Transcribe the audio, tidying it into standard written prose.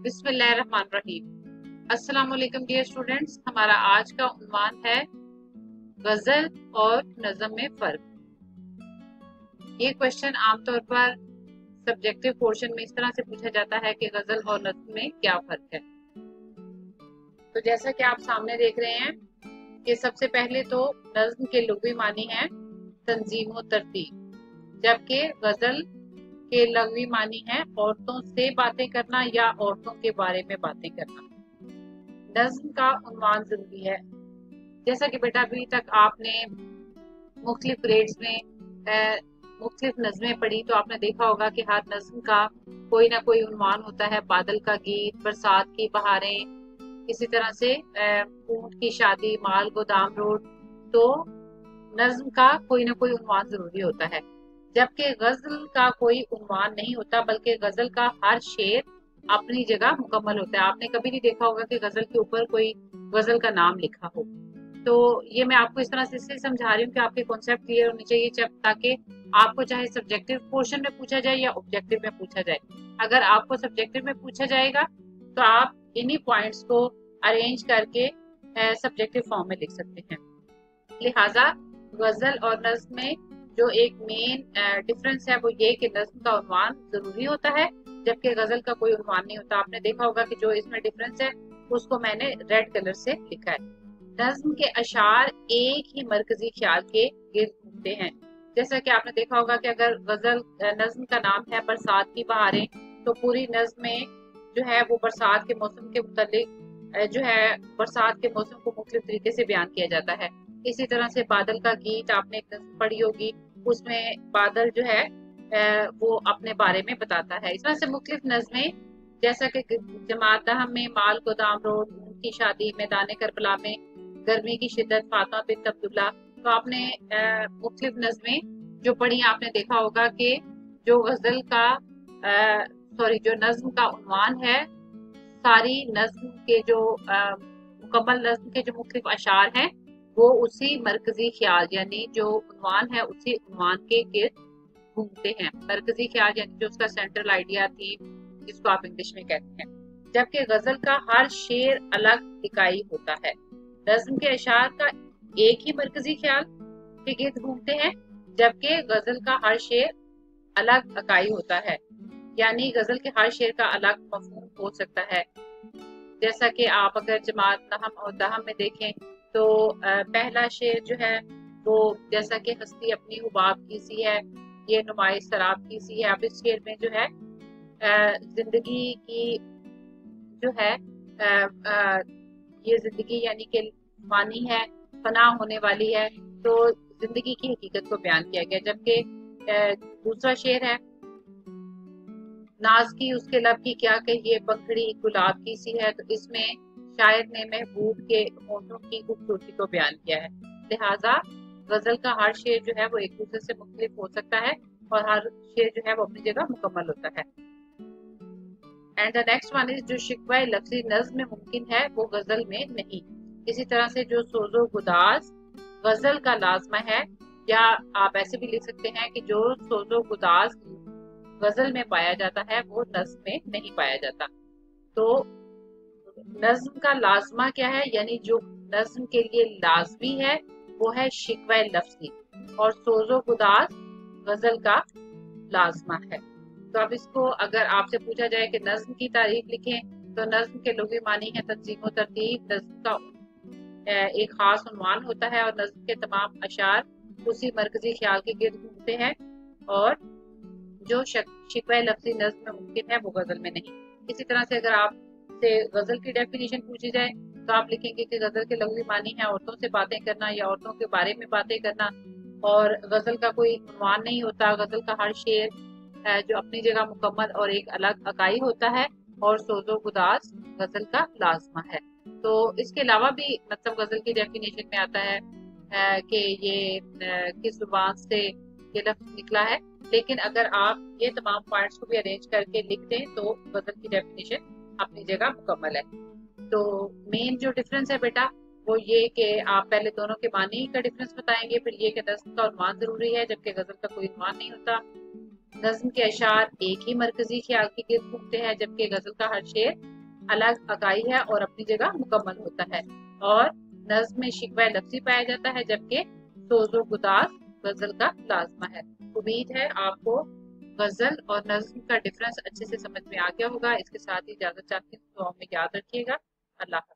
बिस्मिल्लाहिर्रहमानिर्रहीम। अस्सलाम वालेकुम डियर स्टूडेंट्स, हमारा आज का उन्वान है गजल और नज़म में फर्क। ये क्वेश्चन आमतौर पर सब्जेक्टिव पोर्शन में इस तरह से पूछा जाता है कि गजल और नज़म में क्या फर्क है। तो जैसा कि आप सामने देख रहे हैं कि सबसे पहले तो नज़म के लुग़वी मानी है तंजीम व तरतीब, जबकि गजल के लग़वी मानी है औरतों से बातें करना या औरतों के बारे में बातें करना। नज़्म का उन्वान जरूरी है। जैसा कि बेटा अभी तक आपने मुख्तलिफ ग्रेड्स में मुख्तलिफ नज़में पढ़ी, तो आपने देखा होगा कि हर नज़्म का कोई ना कोई उन्वान होता है। बादल का गीत, बरसात की बहारें, इसी तरह से ऊंट की शादी, माल गोदाम रोड। तो नज़्म का कोई ना कोई उन्वान जरूरी होता है, जबकि गजल का कोई उन्वान नहीं होता, बल्कि गजल का हर शेर अपनी जगह मुकम्मल होता है। आपने कभी नहीं देखा होगा कि गजल के ऊपर कोई गजल का नाम लिखा हो। तो ये मैं आपको इस तरह से इसलिए समझा रही हूँ कि आपके कॉन्सेप्ट क्लियर होने चाहिए, जब ताकि आपको चाहे सब्जेक्टिव पोर्शन में पूछा जाए या ऑब्जेक्टिव में पूछा जाए। अगर आपको सब्जेक्टिव में पूछा जाएगा तो आप इन्हीं पॉइंट्स को अरेंज करके सब्जेक्टिव फॉर्म में लिख सकते हैं। लिहाजा गजल और नज़्म में जो एक मेन डिफरेंस है वो ये कि नज़्म का उन्वान जरूरी होता है, जबकि गजल का कोई उन्वान नहीं होता। आपने देखा होगा कि जो इसमें डिफरेंस है उसको मैंने रेड कलर से लिखा है। नज़्म के अशार एक ही मरकजी ख्याल के गिर्द घूमते हैं। जैसा कि आपने देखा होगा कि अगर गजल नज़्म का नाम है बरसात की बहारें, तो पूरी नज़्म में जो है वो बरसात के मौसम के मुतालिक जो है बरसात के मौसम को मुख्तलिफ तरीके से बयान किया जाता है। इसी तरह से बादल का गीत आपने एक नज़्म पढ़ी होगी, उसमें बादल जो है वो अपने बारे में बताता है। इस तरह से मुख्तलिफ नज़में, जैसा कि जमात दहम में माल गोदाम रोड, ऊंट की शादी, मैदान करबला में गर्मी की शिद्दत, फातिमा बिन्त अब्दुल्ला। तो आपने मुख्तलिफ नज़में जो पढ़ी, आपने देखा होगा कि जो गजल का जो नज़्म का उन्वान है, सारी नज़्म के जो मुकम्मल नज़्म के जो मुख्तलिफ अशार हैं वो उसी मरकजी ख्याल यानी जो उन्वान है उसी उन्वान के गिर्द घूमते हैं। मरकजी ख्याल यानी जो उसका सेंट्रल आइडिया थी, जिसको आप इंग्लिश में कहते हैं। जबकि गजल का हर शेर अलग इकाई होता है। नज़्म के अशार का एक ही मरकजी ख्याल के गिर्द घूमते हैं, जबकि गजल का हर शेर अलग इकाई होता है, यानी गजल के हर शेर का अलग मफहूम हो सकता है। जैसा कि आप अगर जमात नहम और दहम में देखें तो पहला शेर जो है वो जैसा कि हस्ती अपनी हुबाब की सी है, ये नुमाइश शराब की सी है। अब इस शेर में जो है जिंदगी की जो है ये जिंदगी यानी कि फानी है, फना होने वाली है, तो जिंदगी की हकीकत को बयान किया गया। जबकि दूसरा शेर है नाज की उसके लब की क्या कहिए, पंखड़ी गुलाब की सी है, तो इसमें शायर ने महबूब के होठों की खूबसूरती को बयान किया है। लिहाजा गजल का हर शेर जो है वो एक दूसरे से मुख्तलिफ हो सकता है और हर शेर जो है वो अपनी जगह मुकम्मल होता है। And the next one is जो शिकवा लफ्जी नज़्म में मुमकिन है वो गजल में नहीं। इसी तरह से जो सोजो गुदाज गजल का लाजमा है, या आप ऐसे भी लिख सकते हैं कि जो सोजो गुदाज गजल में पाया जाता है वो नज़्म में नहीं पाया जाता। तो नज़्म का लाजमा क्या है, यानी जो नज़्म के लिए लाजमी है वो है शिकवा लफ्जी, और सोजो गुदाज गजल का लाजमा है। तो अब इसको अगर आपसे पूछा जाए कि नज़्म की तारीफ लिखें, तो नज़्म के लुग़वी मानी है तंजीम व तरतीब। नज़्म का एक खास उन्वान होता है और नज़्म के तमाम अशार उसी मरकजी ख्याल के गिर्द घूमते हैं, और जो शिकवा लफ्जी नज़्म में मुमकिन है वो गजल में नहीं। इसी तरह से अगर आप से गजल की डेफिनेशन पूछी जाए तो आप लिखेंगे कि गजल के लफ्जी मानी है औरतों से बातें करना या औरतों के बारे में बातें करना, और गजल का कोई उन्वान नहीं होता। गजल का हर शेर जो अपनी जगह मुकम्मल और एक अलग इकाई होता है, और सोजो गुदाज गजल का लाजमा है। तो इसके अलावा भी मतलब गजल की डेफिनेशन में आता है कि ये किस जुबान से ये लफ्ज निकला है, लेकिन अगर आप ये तमाम पॉइंट्स को भी अरेंज करके लिख दें तो गजल की डेफिनेशन अपनी जगह मुकम्मल है। तो मेन जो डिफरेंस है बेटा वो ये कि आप पहले दोनों के मानी का डिफरेंस बताएंगे, फिर ये कि नज़्म का उन्वान जरूरी है जबकि गजल का कोई उन्वान नहीं होता। नज़्म के अशार एक ही मरकजी ख्याल के गिर्द घूमते हैं, जबकि गजल का हर शेर अलग अकाई है और अपनी जगह मुकम्मल होता है, और नज्म में शिकवा लफ्जी पाया जाता है, जबकि सोज़ो गुदास गजल का लाजमा है। उम्मीद है आपको गजल और नज्म का डिफरेंस अच्छे से समझ में आ गया होगा। इसके साथ ही इजाजत चाहती हूँ, दुआ में याद रखिएगा। अल्लाह।